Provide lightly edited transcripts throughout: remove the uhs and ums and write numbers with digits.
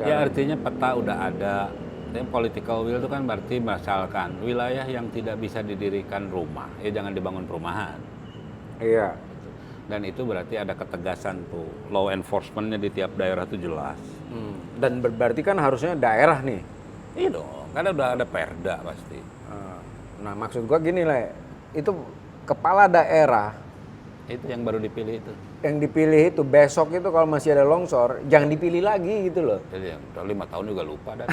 sekarang. Ya artinya peta udah ada. Tapi political will itu kan berarti misalkan wilayah yang tidak bisa didirikan rumah, ya jangan dibangun perumahan. Iya. Dan itu berarti ada ketegasan tuh, law enforcementnya di tiap daerah itu jelas. Dan berarti kan harusnya daerah nih. Iya dong, karena udah ada perda pasti. Nah maksud gua gini Le, itu kepala daerah Itu yang baru dipilih itu. yang dipilih itu besok itu kalau masih ada longsor jangan dipilih lagi gitu loh. Jadi yang udah 5 tahun juga lupa dan.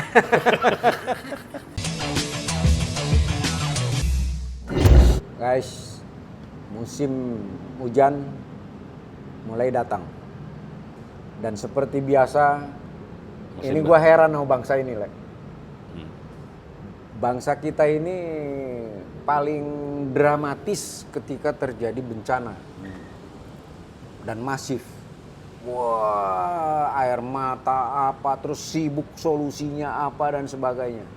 Guys, musim hujan mulai datang. Dan seperti biasa, ini gua heran sama bangsa ini, Le. Bangsa kita ini paling dramatis ketika terjadi bencana. Dan masif. Wah, air mata apa, terus sibuk solusinya apa dan sebagainya.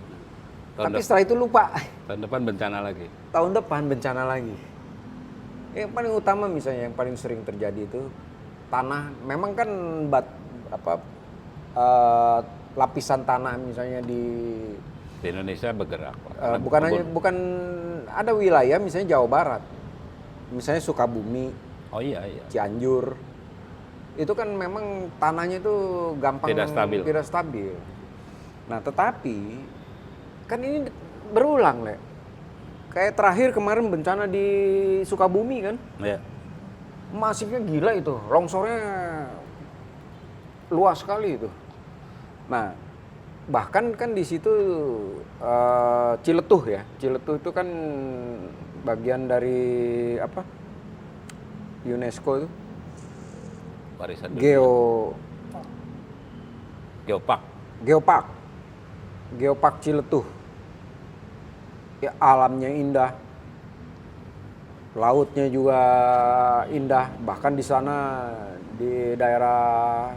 Tapi setelah itu lupa. Tahun depan bencana lagi. Tahun depan bencana lagi. Yang paling utama misalnya yang paling sering terjadi itu tanah, memang kan lapisan tanah misalnya di Indonesia bergerak. bukan ada wilayah misalnya Jawa Barat, misalnya Sukabumi, Oh iya iya. Cianjur, itu kan memang tanahnya itu gampang tidak stabil. Nah tetapi kan ini berulang, Le. Kayak terakhir kemarin bencana di Sukabumi kan, Iya. masifnya gila itu, longsornya luas sekali itu. Nah bahkan kan di situ Ciletuh ya, Ciletuh itu kan bagian dari apa? UNESCO itu. Warisan dunia. Geopark Ciletuh. Ya alamnya indah. Lautnya juga indah, bahkan di sana di daerah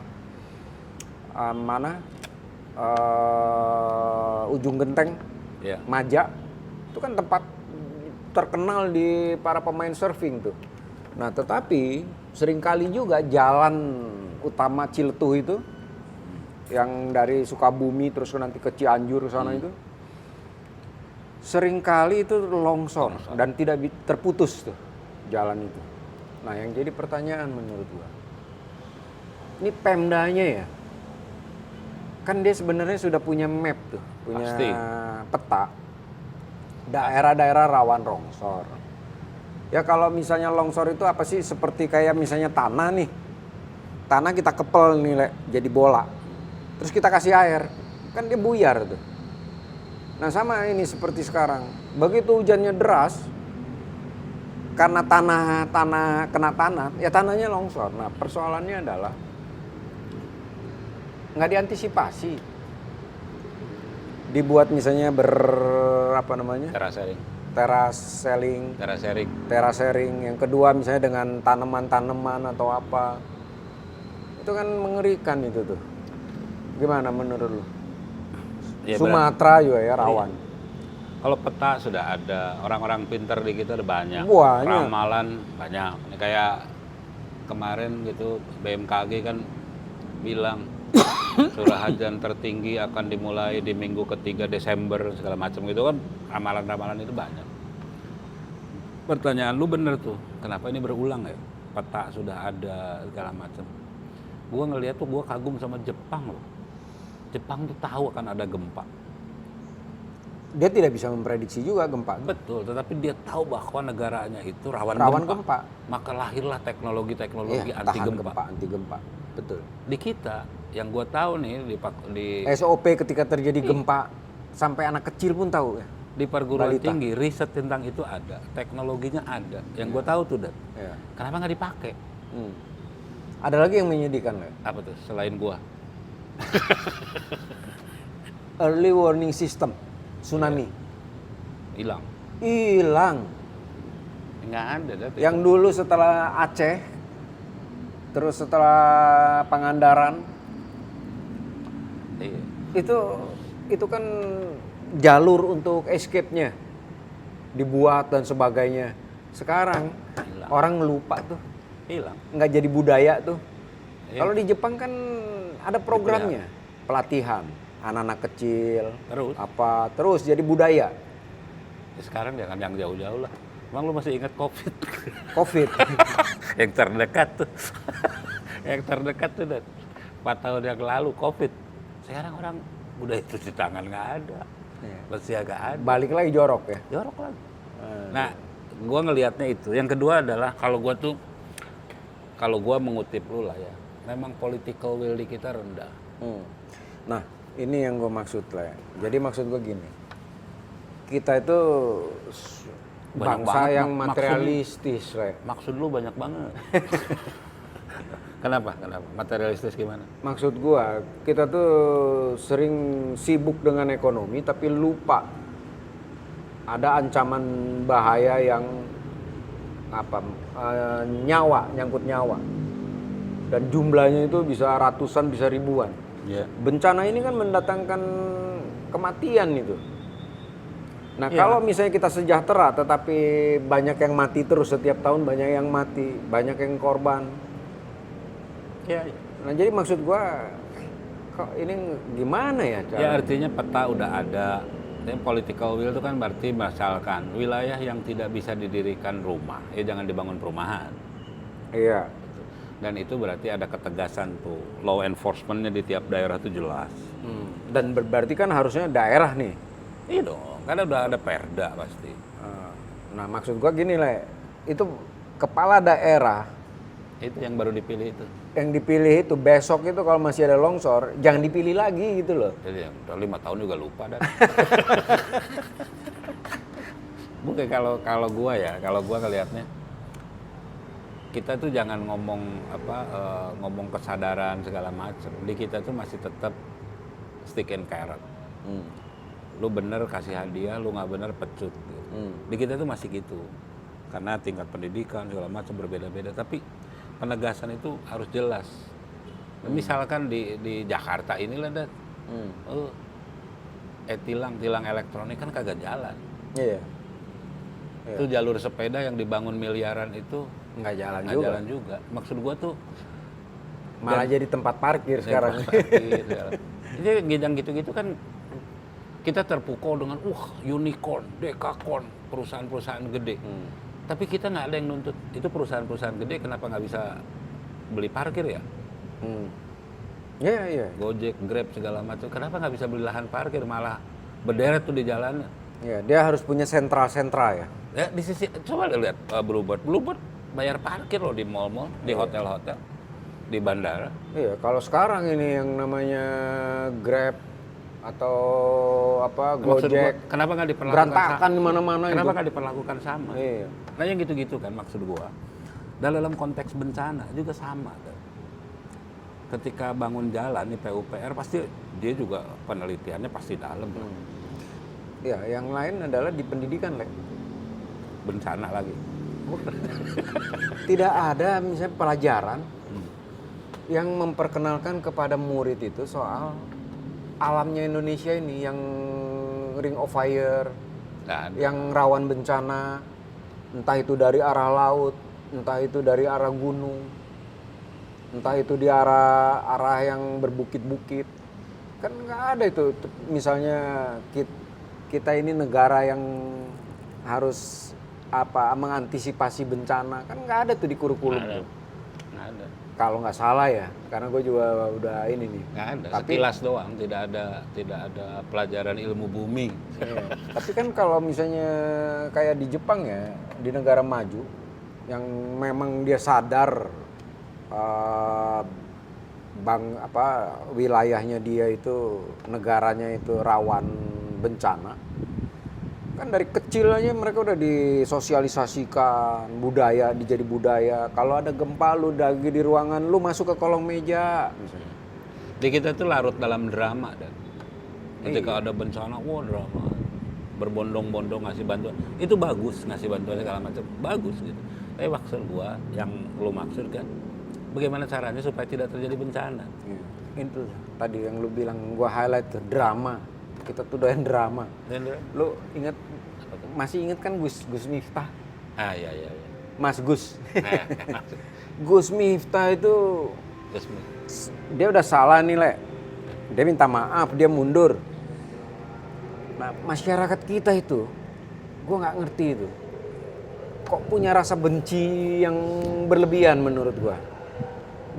Ujung Genteng, Iya. Maja, itu kan tempat terkenal di para pemain surfing tuh. Nah tetapi seringkali juga jalan utama Ciletuh itu, yang dari Sukabumi terus nanti ke Cianjur ke sana itu, seringkali itu longsor dan tidak terputus tuh jalan itu. Nah yang jadi pertanyaan menurut gua, ini Pemdanya ya, kan dia sebenarnya sudah punya map tuh, punya peta daerah-daerah rawan longsor. Ya kalau misalnya longsor itu apa sih, seperti kayak misalnya tanah nih, tanah kita kepel nih Le, jadi bola, terus kita kasih air, kan dia buyar tuh. Nah sama ini seperti sekarang, begitu hujannya deras, karena tanah kena tanah, ya tanahnya longsor. Nah persoalannya adalah nggak diantisipasi, dibuat misalnya terasering. Yang kedua misalnya dengan tanaman-tanaman atau apa, itu kan mengerikan itu tuh. Gimana menurut lu? Ya, Sumatera juga ya rawan. Kalau peta sudah ada, orang-orang pintar di kita ada banyak. Ramalan banyak. Ini kayak kemarin gitu BMKG kan bilang curah hujan tertinggi akan dimulai di minggu ketiga Desember segala macam gitu kan, ramalan-ramalan itu banyak. Pertanyaan lu bener tuh, kenapa ini berulang ya? Peta sudah ada segala macam. Gua ngeliat tuh, gua kagum sama Jepang loh. Jepang tuh tahu akan ada gempa. Dia tidak bisa memprediksi juga gempa. Betul, tetapi dia tahu bahwa negaranya itu rawan gempa. Maka lahirlah teknologi anti gempa. Betul. Di kita, yang gue tahu nih di SOP ketika terjadi gempa, sampai anak kecil pun tahu ya. Di perguruan tinggi riset tentang itu ada, teknologinya ada. Yang gue tahu tuh, kenapa nggak dipakai? Ada lagi yang menyedihkan, Le. Apa tuh selain gua? Early warning system tsunami hilang. Nggak ada. Yang dulu setelah Aceh, terus setelah Pangandaran, itu kan jalur untuk escape-nya dibuat dan sebagainya. Sekarang orang lupa tuh, hilang, nggak jadi budaya tuh. Kalau di Jepang kan ada programnya. pelatihan anak-anak kecil, terus jadi budaya. Sekarang jangan yang jauh-jauh lah. Emang lu masih ingat COVID? COVID. Yang terdekat tuh. Yang terdekat tuh, 4 tahun yang lalu COVID. Sekarang orang budaya cuci tangan nggak ada. Bersih nggak ada. Balik lagi jorok ya? Jorok lagi. Nah, gua ngelihatnya itu. Yang kedua adalah kalau gua mengutip lu lah ya, memang political will di kita rendah. Nah, ini yang gue maksud lah. Jadi maksud gue gini, kita itu bangsa yang materialistis, Maksud lu banyak banget. Kenapa? Materialistis gimana? Maksud gue, kita tuh sering sibuk dengan ekonomi tapi lupa ada ancaman bahaya yang nyangkut nyawa. Dan jumlahnya itu bisa ratusan, bisa ribuan. Bencana ini kan mendatangkan kematian itu. Nah, kalau misalnya kita sejahtera tetapi banyak yang mati terus setiap tahun, banyak yang mati, banyak yang korban. Nah, jadi maksud gua kok ini gimana ya cara? Ya artinya peta udah ada. Tapi political will itu kan berarti misalkan wilayah yang tidak bisa didirikan rumah, jangan dibangun perumahan. Iya. Dan itu berarti ada ketegasan tuh, law enforcement-nya di tiap daerah itu jelas. Dan berarti kan harusnya daerah nih. Iya dong, karena udah ada perda pasti. Nah, maksud gua gini lah, itu kepala daerah itu yang baru dipilih itu. Yang dipilih itu besok itu kalau masih ada longsor, jangan dipilih lagi gitu loh. Jadi udah 5 tahun juga lupa dan. Mungkin kalau gua ngelihatnya kita tuh jangan ngomong kesadaran segala macam. Di kita tuh masih tetap stick and carrot. Lu bener kasih hadiah, lu nggak bener pecut. Gitu. Di kita tuh masih gitu. Karena tingkat pendidikan segala macam berbeda-beda. Tapi penegasan itu harus jelas. Misalkan di Jakarta inilah tilang elektronik kan kagak jalan. Iya. Itu jalur sepeda yang dibangun miliaran itu nggak jalan juga. Maksud gua tuh malah jadi tempat parkir sekarang. Jadi gidang gitu-gitu kan kita terpukau dengan unicorn, dekakorn, perusahaan-perusahaan gede. Tapi kita nggak ada yang nuntut itu perusahaan-perusahaan gede kenapa nggak bisa beli parkir ya? Iya. Gojek, Grab segala macam. Kenapa nggak bisa beli lahan parkir malah berderet tuh di jalannya? Iya, dia harus punya sentra-sentra ya. Ya di sisi coba lihat Bluebird bayar parkir loh di mall-mall, di hotel-hotel, di bandara. Iya, kalau sekarang ini yang namanya Grab atau Gojek, kenapa nggak diperlakukan berantakan di mana-mana? Kenapa nggak diperlakukan sama? Iya. Nah yang gitu-gitu kan maksud gua. Dalam konteks bencana juga sama kan. Ketika bangun jalan nih PUPR pasti dia juga penelitiannya pasti dalam. Iya, yang lain adalah di pendidikan, Bencana lagi. Tidak ada misalnya pelajaran yang memperkenalkan kepada murid itu soal alamnya Indonesia ini yang ring of fire, yang rawan bencana, entah itu dari arah laut, entah itu dari arah gunung, entah itu di arah yang berbukit-bukit. Kan nggak ada itu. Misalnya kita ini negara yang harus mengantisipasi bencana, kan nggak ada tuh di kurikulum. Nggak ada. Kalau nggak salah ya, karena gue juga udah ini nih. Nggak ada. Sekilas doang, tidak ada pelajaran ilmu bumi. Iya. Tapi kan kalau misalnya kayak di Jepang ya, di negara maju, yang memang dia sadar wilayahnya dia itu, negaranya itu rawan bencana. Kan dari kecil aja mereka udah disosialisasikan budaya, dijadi budaya. Kalau ada gempa lu lagi di ruangan, lu masuk ke kolong meja misalnya. Di kita tuh larut dalam drama dan ketika ada bencana, drama. Berbondong-bondong ngasih bantuan. Itu bagus ngasih bantuan segala macam, bagus gitu. Tapi maksud gua yang lu maksud kan, bagaimana caranya supaya tidak terjadi bencana? Itu tadi yang lu bilang gua highlight tuh, drama. Kita tuh doyan drama. Lu masih inget kan Gus Miftah? Iya. Mas Gus. Gus Miftah itu dia udah salah nih, Dia minta maaf, dia mundur. Nah, masyarakat kita itu, gue nggak ngerti itu. Kok punya rasa benci yang berlebihan menurut gue.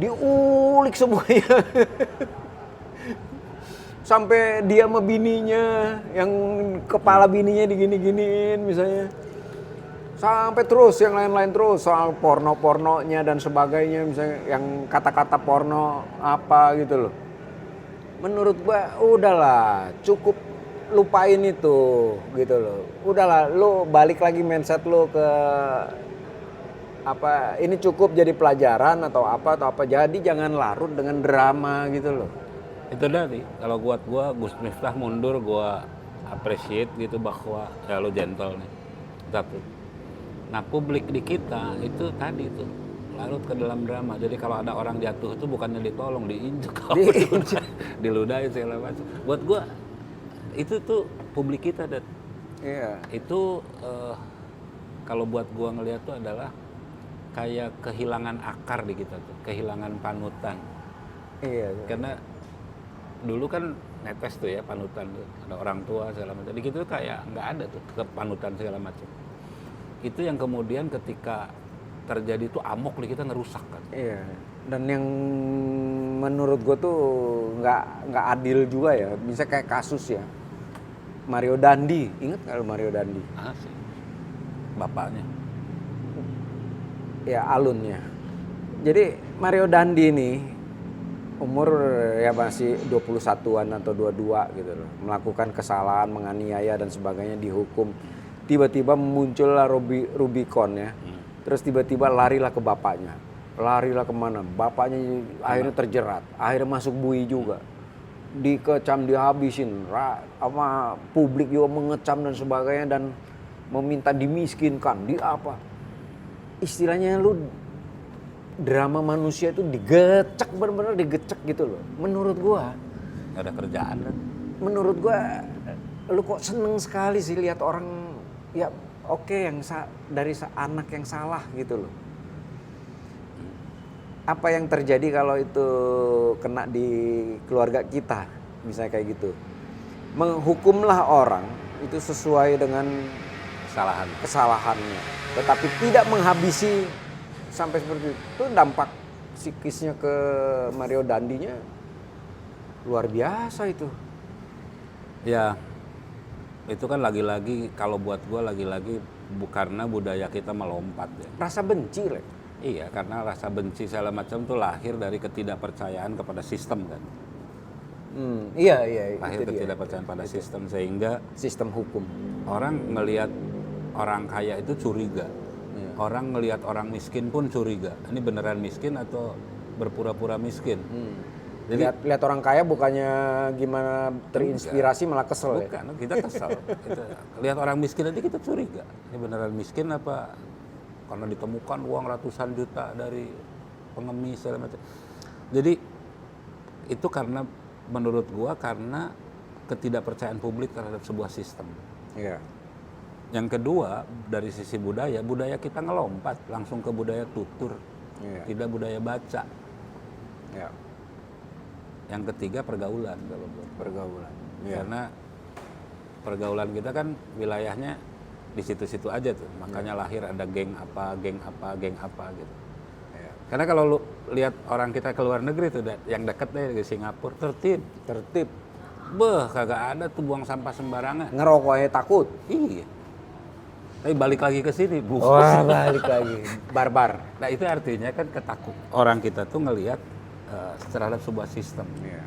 Diulik semuanya. Sampai dia sama bininya, yang kepala bininya digini-giniin misalnya. Sampai terus yang lain-lain terus soal porno-pornonya dan sebagainya, misalnya yang kata-kata porno apa gitu loh. Menurut gua udahlah, cukup lupain itu gitu loh. Udahlah, lu balik lagi mindset lu ke apa, ini cukup jadi pelajaran atau apa. Jadi jangan larut dengan drama gitu loh. Itu tadi, kalau buat gua Gus Miftah mundur, gua appreciate gitu bahwa ya lo gentle nih. Satu. Nah, publik di kita itu tadi tuh larut ke dalam drama. Jadi kalau ada orang jatuh itu bukannya ditolong, diinjek, diludahin segala macam. Buat gua itu tuh publik kita, dan itu kalau buat gua ngeliat tuh adalah kayak kehilangan akar di kita tuh, kehilangan panutan. Iya. Karena dulu kan netes tuh ya panutan tuh, ada orang tua segala macam. Di gitu kayak nggak ada tuh panutan segala macam. Itu yang kemudian ketika terjadi tuh amok di kita, ngerusak kan. Iya. Dan yang menurut gue tuh nggak adil juga ya. Bisa kayak kasus ya Mario Dandi, ingat nggak lu Mario Dandi? Sih. Bapaknya. Ya, alunnya. Jadi Mario Dandi ini umur ya masih 21-an atau 22 gitu loh. Melakukan kesalahan, menganiaya dan sebagainya, dihukum. Tiba-tiba muncullah Rubicon ya. Terus tiba-tiba larilah ke bapaknya. Larilah kemana? Bapaknya akhirnya terjerat. Akhirnya masuk bui juga. Dikecam, dihabisin. Sama publik juga mengecam dan sebagainya. Dan meminta dimiskinkan. Di apa? Istilahnya lu drama manusia itu digecek, benar-benar digecek gitu loh. Menurut gua Gak ada kerjaan kan. Menurut gua lu kok seneng sekali sih lihat orang ya oke, yang dari anak yang salah gitu loh. Apa yang terjadi kalau itu kena di keluarga kita misalnya kayak gitu. Menghukumlah orang itu sesuai dengan kesalahannya, tetapi tidak menghabisi sampai seperti itu. Dampak psikisnya ke Mario Dandinya luar biasa itu. Ya, itu kan lagi-lagi kalau buat gue lagi-lagi karena budaya kita melompat ya. Rasa benci, Le. Iya, karena rasa benci segala macam tuh lahir dari ketidakpercayaan kepada sistem kan. Iya. Lahir ketidakpercayaan pada sistem, sehingga sistem hukum. Orang ngelihat orang kaya itu curiga. Orang ngelihat orang miskin pun curiga. Ini beneran miskin atau berpura-pura miskin? Jadi lihat orang kaya bukannya gimana terinspirasi, malah kesel. Bukan, kita kesel. Lihat orang miskin aja kita curiga. Ini beneran miskin apa karena ditemukan uang ratusan juta dari pengemis segala macam. Jadi itu karena menurut gua karena ketidakpercayaan publik terhadap sebuah sistem. Iya. Yang kedua, dari sisi budaya kita ngelompat langsung ke budaya tutur, tidak budaya baca. Ya. Yang ketiga, pergaulan kalau pergaulan. Karena pergaulan kita kan wilayahnya di situ-situ aja tuh, makanya lahir ada geng apa gitu. Ya. Karena kalau lu lihat orang kita ke luar negeri tuh, yang deket deh di Singapura, tertib. Kagak ada tuh buang sampah sembarangan. Ngerokoknya takut. Iya. Tapi balik lagi ke sini, balik lagi, barbar. Nah itu artinya kan orang kita tuh ngelihat terhadap sebuah sistem. Yeah.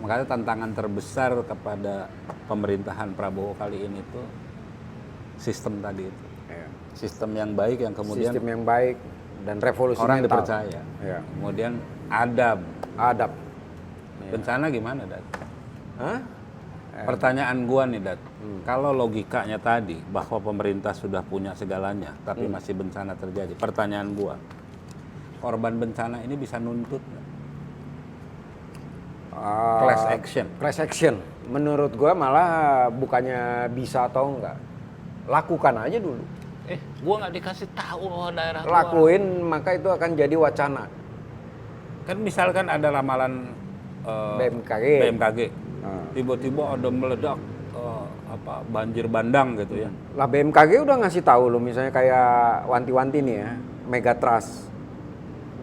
Makanya tantangan terbesar kepada pemerintahan Prabowo kali ini tuh sistem tadi itu. Yeah. Sistem yang baik yang kemudian sistem yang baik dan revolusi orang mental. dipercaya. Yeah. Kemudian adab. Yeah. Bencana gimana, Dat? Hah? Pertanyaan gua nih, Dat. Kalau logikanya tadi bahwa pemerintah sudah punya segalanya tapi masih bencana terjadi. Pertanyaan gua, korban bencana ini bisa nuntut nggak? Class action. Menurut gua malah bukannya bisa atau enggak. Lakukan aja dulu. Gua nggak dikasih tahu loh daerah. Lakuin, maka itu akan jadi wacana. Kan misalkan ada ramalan BMKG. Tiba-tiba ada meledak banjir bandang gitu ya. Lah BMKG udah ngasih tahu lo, misalnya kayak wanti-wanti nih ya, Megatrust.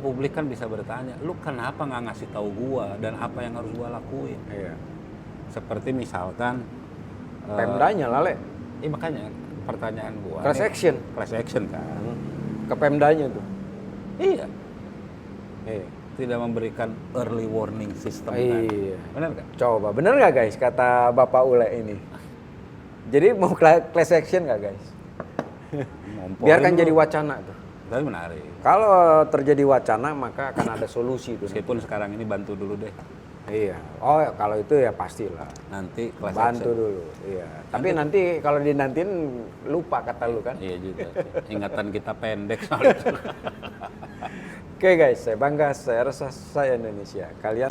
Publik kan bisa bertanya, lu kenapa nggak ngasih tahu gua dan apa yang harus gua lakuin? Iya. Seperti misalkan Pemdanya lale. Makanya pertanyaan gua. Class action. Class action kan. Ke Pemdanya tuh. Iya. Iya. Tidak memberikan early warning system kan. Iya. Benar kan? Coba, bener nggak guys kata Bapak Ule ini? Jadi mau class action nggak guys? Biarkan jadi wacana tuh. Tapi menarik. Kalau terjadi wacana maka akan ada solusi tuh. Meskipun sekarang ini bantu dulu deh. Iya. Oh kalau itu ya pastilah. Nanti class Bantu action. dulu. Iya. Tapi nanti kalau dinantiin lupa kata lu kan. Iya juga. Ingatan kita pendek soalnya. Oke guys, saya bangga, saya rasa saya Indonesia. Kalian